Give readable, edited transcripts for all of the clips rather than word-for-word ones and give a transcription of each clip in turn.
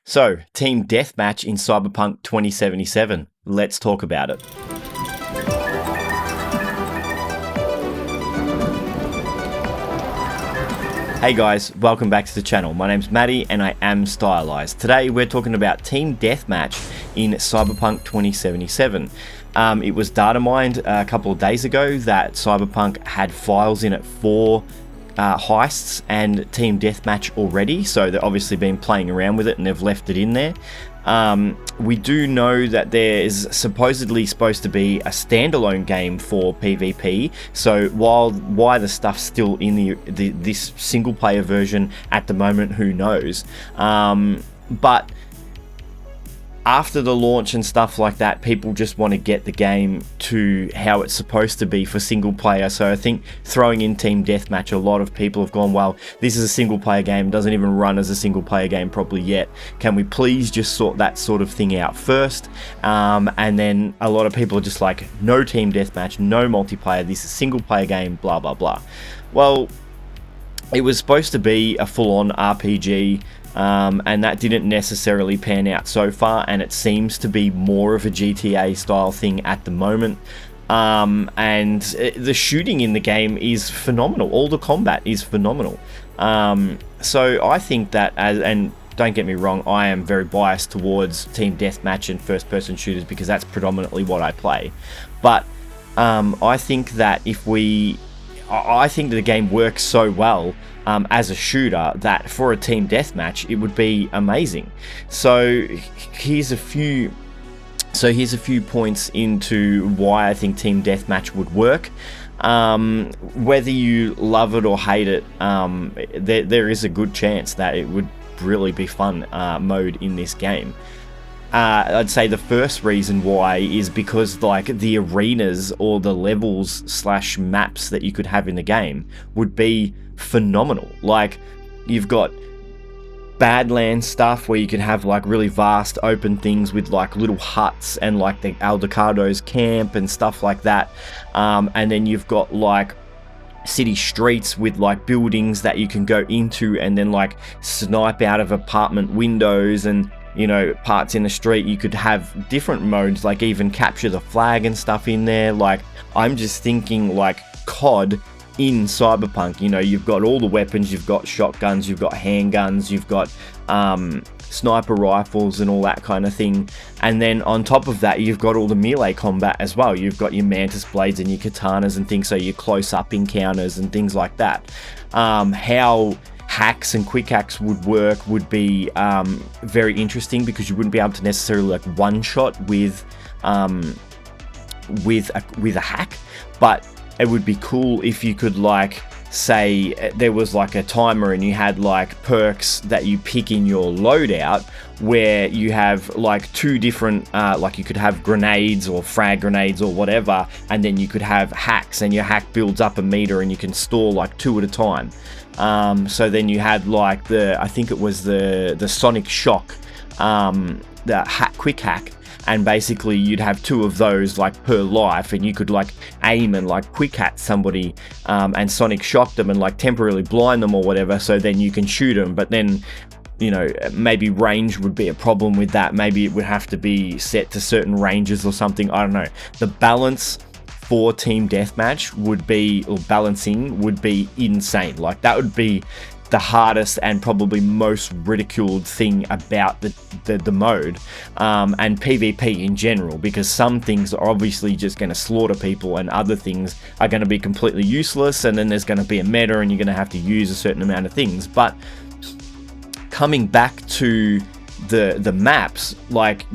So, Team Deathmatch in Cyberpunk 2077. Let's talk about it. Hey guys, welcome back to the channel. My name's Maddie and I am Stylized. Today we're talking about Team Deathmatch in Cyberpunk 2077. It was data mined a couple of days ago that Cyberpunk had files in it for heists and Team Deathmatch already, so they've obviously been playing around with it and they've left it in there. We do know that there is supposedly supposed to be a standalone game for PvP, so why the stuff's still in this single player version at the moment, who knows. But after the launch and stuff like that, people just want to get the game to how it's supposed to be for single player. So I think throwing in Team Deathmatch, a lot of people have gone, well, this is a single player game, doesn't even run as a single player game properly yet. Can we please just sort that sort of thing out first? And then a lot of people are just like, no Team Deathmatch, no multiplayer, this is a single player game, blah, blah, blah. Well, it was supposed to be a full-on RPG, and that didn't necessarily pan out so far, and it seems to be more of a GTA style thing at the moment. And the shooting in the game is phenomenal. All the combat is phenomenal. So I think that, and don't get me wrong, I am very biased towards Team Deathmatch and first-person shooters because that's predominantly what I play. But I think that I think that the game works so well as a shooter that for a Team Deathmatch it would be amazing. So here's a few points into why I think Team Deathmatch would work. Whether you love it or hate it, there is a good chance that it would really be fun mode in this game. I'd say the first reason why is because like the arenas or the levels / maps that you could have in the game would be phenomenal. Like, you've got Badlands stuff where you could have like really vast open things with like little huts and like the Aldecado's camp and stuff like that, and then you've got like city streets with like buildings that you can go into and then like snipe out of apartment windows, and you know, parts in the street you could have different modes, like even capture the flag and stuff in there. Like, I'm just thinking like COD in Cyberpunk. You know, you've got all the weapons, you've got shotguns, you've got handguns, you've got sniper rifles and all that kind of thing, and then on top of that you've got all the melee combat as well. You've got your mantis blades and your katanas and things, so your close-up encounters and things like that. How hacks and quick hacks would work would be very interesting, because you wouldn't be able to necessarily like one shot with a hack, but it would be cool if you could, like, say there was like a timer and you had like perks that you pick in your loadout where you have like two different like you could have grenades or frag grenades or whatever, and then you could have hacks, and your hack builds up a meter and you can store like 2 at a time. So then you had like I think it was the sonic shock, the quick hack, and basically you'd have 2 of those like per life, and you could like aim and like quick hack somebody and sonic shock them and like temporarily blind them or whatever, so then you can shoot them. But then, you know, maybe range would be a problem with that. Maybe it would have to be set to certain ranges or something, I don't know. The balance for Team Deathmatch would be, or balancing would be insane. Like, that would be the hardest and probably most ridiculed thing about the mode, and PvP in general, because some things are obviously just going to slaughter people and other things are going to be completely useless, and then there's going to be a meta and you're going to have to use a certain amount of things. But coming back to the maps, like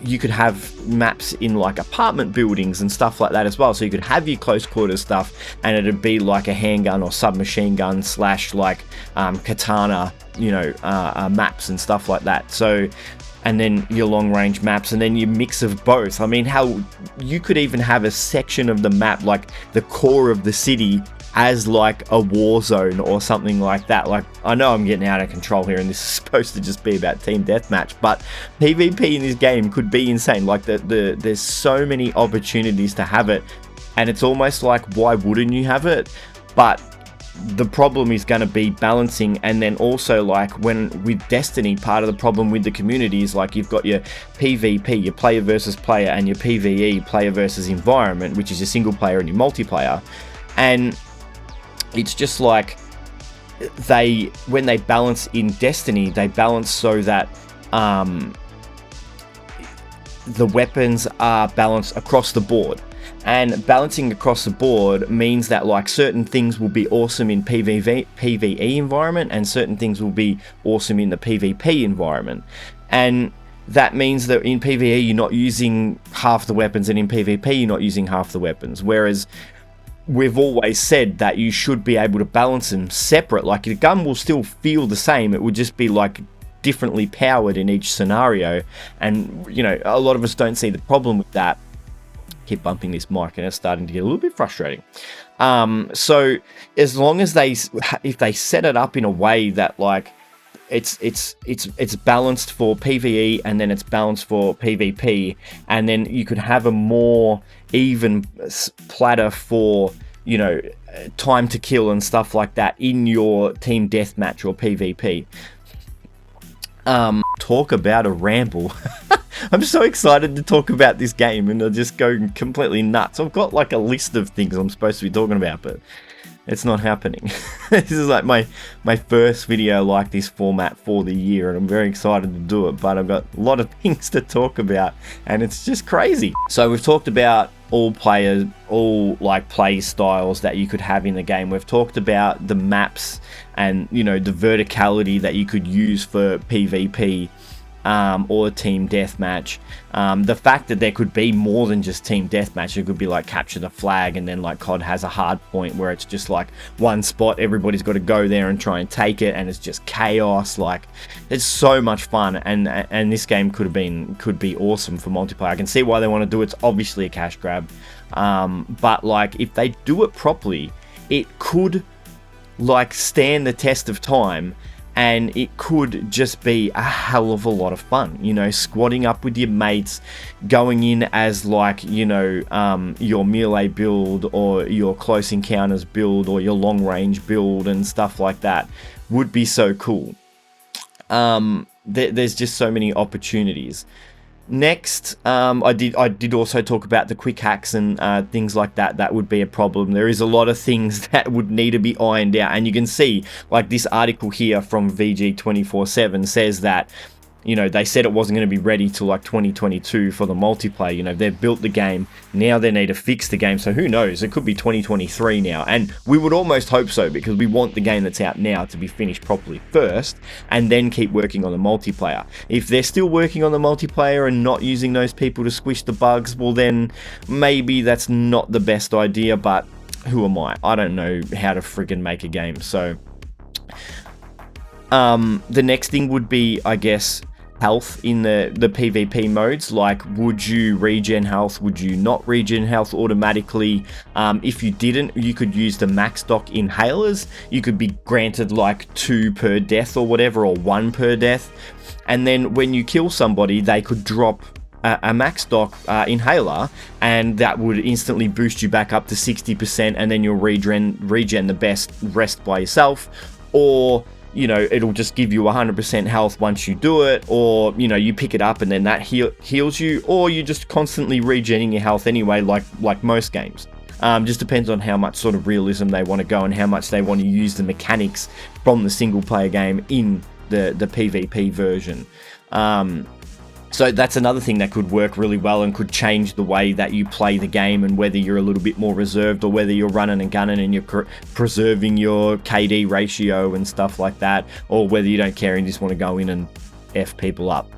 you could have maps in like apartment buildings and stuff like that as well. So you could have your close quarters stuff, and it'd be like a handgun or submachine gun / like katana, you know, maps and stuff like that. So, and then your long range maps, and then your mix of both. I mean, how you could even have a section of the map, like the core of the city, as like a war zone or something like that. Like, I know I'm getting out of control here and this is supposed to just be about Team Deathmatch, but PvP in this game could be insane. Like, there's so many opportunities to have it, and it's almost like, why wouldn't you have it? But the problem is going to be balancing. And then also, like, when with Destiny, part of the problem with the community is, like, you've got your PvP, your player versus player, and your PvE, player versus environment, which is your single player and your multiplayer. And it's just like, when they balance in Destiny, they balance so that the weapons are balanced across the board. And balancing across the board means that, like, certain things will be awesome in PvE environment, and certain things will be awesome in the PvP environment. And that means that in PvE you're not using half the weapons, and in PvP you're not using half the weapons. Whereas we've always said that you should be able to balance them separate. Like, your gun will still feel the same, it would just be like differently powered in each scenario. And, you know, a lot of us don't see the problem with that. Keep bumping this mic and it's starting to get a little bit frustrating. So as long as if they set it up in a way that, like, it's balanced for PvE, and then it's balanced for PvP, and then you could have a more even platter for, you know, time to kill and stuff like that in your team deathmatch or PvP. Talk about a ramble. I'm so excited to talk about this game, and I'll just go completely nuts. I've got like a list of things I'm supposed to be talking about, but it's not happening. This is like my first video like this format for the year, and I'm very excited to do it, but I've got a lot of things to talk about, and it's just crazy. So we've talked about all players, all like play styles that you could have in the game. We've talked about the maps and, you know, the verticality that you could use for PvP or team deathmatch. The fact that there could be more than just team deathmatch. It could be like capture the flag, and then like COD has a hard point where it's just like one spot, everybody's got to go there and try and take it, and it's just chaos. Like, it's so much fun, and this game could be awesome for multiplayer. I can see why they want to do it. It's obviously a cash grab, but like, if they do it properly, it could like stand the test of time. And it could just be a hell of a lot of fun, you know, squatting up with your mates, going in as like, you know, your melee build or your close encounters build or your long range build and stuff like that would be so cool. There's just so many opportunities. Next, I did also talk about the quick hacks and things like that. That would be a problem. There is a lot of things that would need to be ironed out, and you can see, like, this article here from VG247 says that, you know, they said it wasn't going to be ready till like 2022 for the multiplayer. You know, they've built the game, now they need to fix the game, so who knows, it could be 2023 now, and we would almost hope so, because we want the game that's out now to be finished properly first, and then keep working on the multiplayer. If they're still working on the multiplayer and not using those people to squish the bugs, well then maybe that's not the best idea, but who am I don't know how to friggin' make a game. So the next thing would be, I guess, health in the PvP modes. Like, would you regen health? Would you not regen health automatically? If you didn't, you could use the max stock inhalers. You could be granted like 2 per death or whatever, or 1 per death. And then when you kill somebody, they could drop a max stock inhaler, and that would instantly boost you back up to 60%, and then you'll regen the rest by yourself. Or, you know, it'll just give you 100% health once you do it, or, you know, you pick it up and then that heals you, or you're just constantly regenning your health anyway, like most games. Just depends on how much sort of realism they want to go, and how much they want to use the mechanics from the single player game in the PvP version. So that's another thing that could work really well and could change the way that you play the game, and whether you're a little bit more reserved or whether you're running and gunning and you're preserving your KD ratio and stuff like that, or whether you don't care and just want to go in and F people up.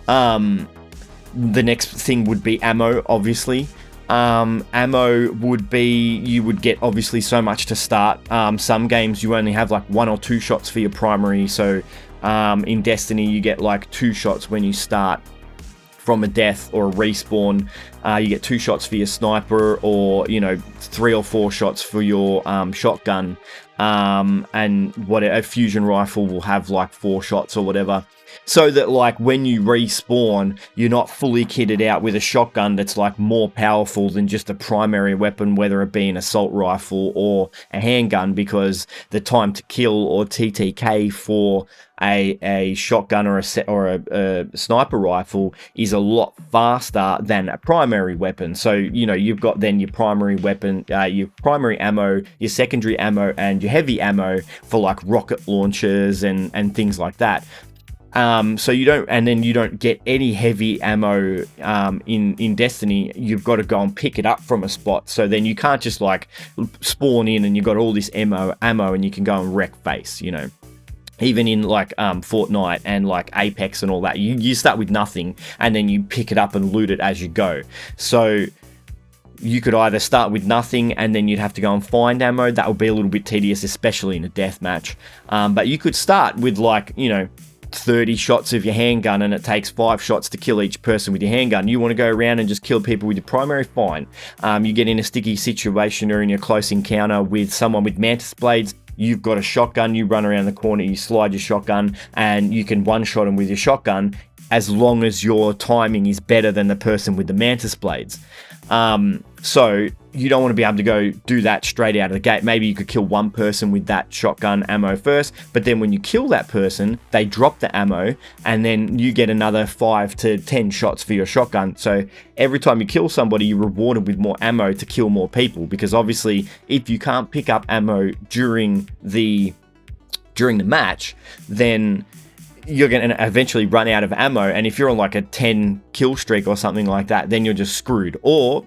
The next thing would be ammo, obviously. Ammo would be, you would get obviously so much to start. Some games you only have like 1 or 2 shots for your primary, so in Destiny you get like 2 shots when you start from a death or a respawn. You get 2 shots for your sniper, or, you know, 3 or 4 shots for your shotgun, and what a fusion rifle will have like 4 shots or whatever. so that like when you respawn, you're not fully kitted out with a shotgun that's like more powerful than just a primary weapon, whether it be an assault rifle or a handgun, because the time to kill or TTK for a shotgun or a sniper rifle is a lot faster than a primary weapon. So you know, you've got then your primary weapon, your primary ammo, your secondary ammo, and your heavy ammo for like rocket launchers and things like that. So you don't, and then you don't get any heavy ammo in Destiny. You've got to go and pick it up from a spot. So then you can't just like spawn in and you've got all this ammo and you can go and wreck face, you know. Even in like Fortnite and like Apex and all that, you start with nothing and then you pick it up and loot it as you go. So you could either start with nothing and then you'd have to go and find ammo. That would be a little bit tedious, especially in a deathmatch. But you could start with like, you know, 30 shots of your handgun and it takes 5 shots to kill each person with your handgun. You want to go around and just kill people with your primary, fine. You get in a sticky situation or in your close encounter with someone with mantis blades. You've got a shotgun, you run around the corner, you slide your shotgun, and you can one-shot them with your shotgun as long as your timing is better than the person with the mantis blades. So you don't want to be able to go do that straight out of the gate. Maybe you could kill one person with that shotgun ammo first, but then when you kill that person, they drop the ammo, and then you get another 5 to 10 shots for your shotgun. So every time you kill somebody, you're rewarded with more ammo to kill more people, because obviously if you can't pick up ammo during the match, then you're going to eventually run out of ammo, and if you're on like a 10 kill streak or something like that, then you're just screwed. Or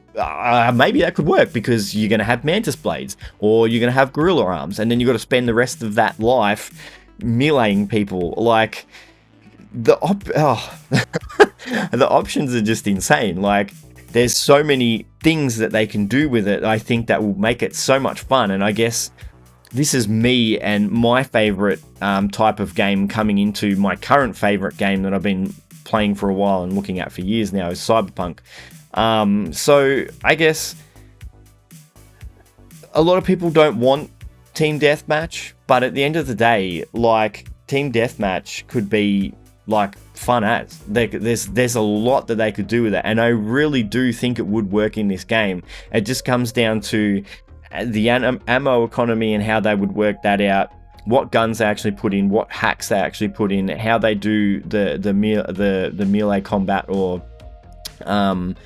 maybe that could work because you're going to have mantis blades or you're going to have gorilla arms, and then you've got to spend the rest of that life meleeing people. Like the options are just insane. Like there's so many things that they can do with it, I think, that will make it so much fun. And I guess this is me and my favorite type of game coming into my current favorite game that I've been playing for a while and looking at for years now, is Cyberpunk. So I guess a lot of people don't want Team Deathmatch, but at the end of the day, like, Team Deathmatch could be like fun as. There's a lot that they could do with it, and I really do think it would work in this game. It just comes down to the ammo economy and how they would work that out, what guns they actually put in, what hacks they actually put in, how they do the melee combat or and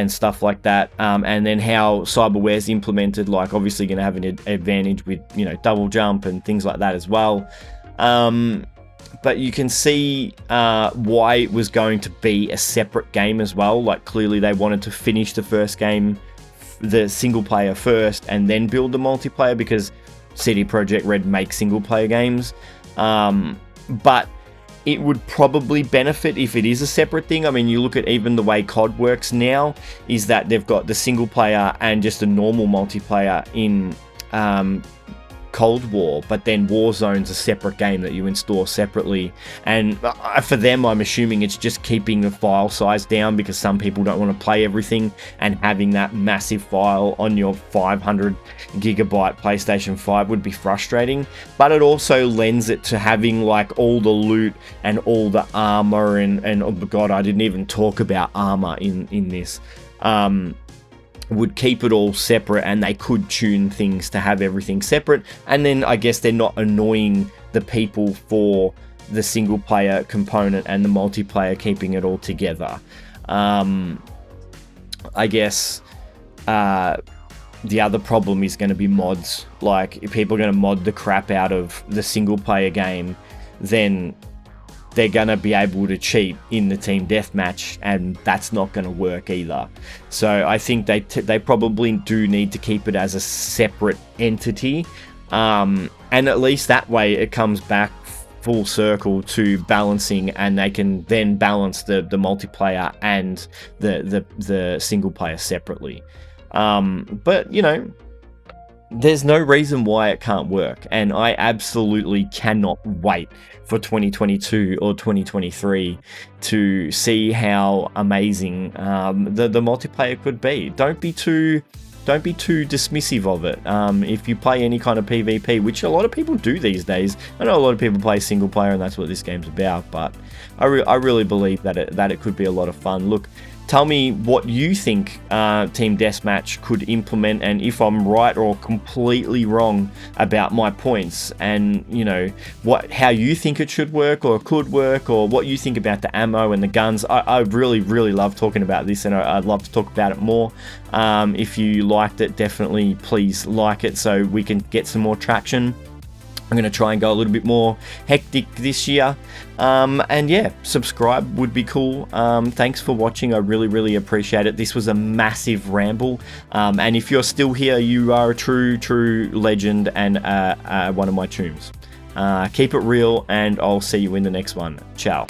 stuff like that, and then how cyberware's implemented. Like, obviously going to have an advantage with, you know, double jump and things like that as well. But you can see why it was going to be a separate game as well. Like, clearly they wanted to finish the first game, the single player first, and then build the multiplayer, because CD Projekt Red makes single player games. But it would probably benefit if it is a separate thing. I mean, you look at even the way COD works now, is that they've got the single player and just a normal multiplayer in Cold War, but then Warzone's a separate game that you install separately. And for them, I'm assuming it's just keeping the file size down, because some people don't want to play everything, and having that massive file on your 500 gigabyte PlayStation 5 would be frustrating. But it also lends it to having like all the loot and all the armor, and oh my god, I didn't even talk about armor in this. Would keep it all separate, and they could tune things to have everything separate. And then I guess they're not annoying the people for the single player component and the multiplayer, keeping it all together. I guess the other problem is going to be mods. Like, if people are going to mod the crap out of the single player game, then they're going to be able to cheat in the team deathmatch, and that's not going to work either. So I think they probably do need to keep it as a separate entity, and at least that way it comes back full circle to balancing, and they can then balance the multiplayer and the single player separately. But you know, there's no reason why it can't work, and I absolutely cannot wait for 2022 or 2023 to see how amazing the multiplayer could be. Don't be too don't be too dismissive of it. If you play any kind of PvP, which a lot of people do these days, I know a lot of people play single player, and that's what this game's about. But I really believe that it could be a lot of fun. Look, tell me what you think Team Deathmatch could implement, and if I'm right or completely wrong about my points, and you know how you think it should work or could work, or what you think about the ammo and the guns. I really love talking about this, and I'd love to talk about it more. If you liked it, definitely please like it so we can get some more traction. I'm going to try and go a little bit more hectic this year. And yeah, subscribe would be cool. Thanks for watching. I really appreciate it. This was a massive ramble. And if you're still here, you are a true legend and one of my tombs. Keep it real, and I'll see you in the next one. Ciao.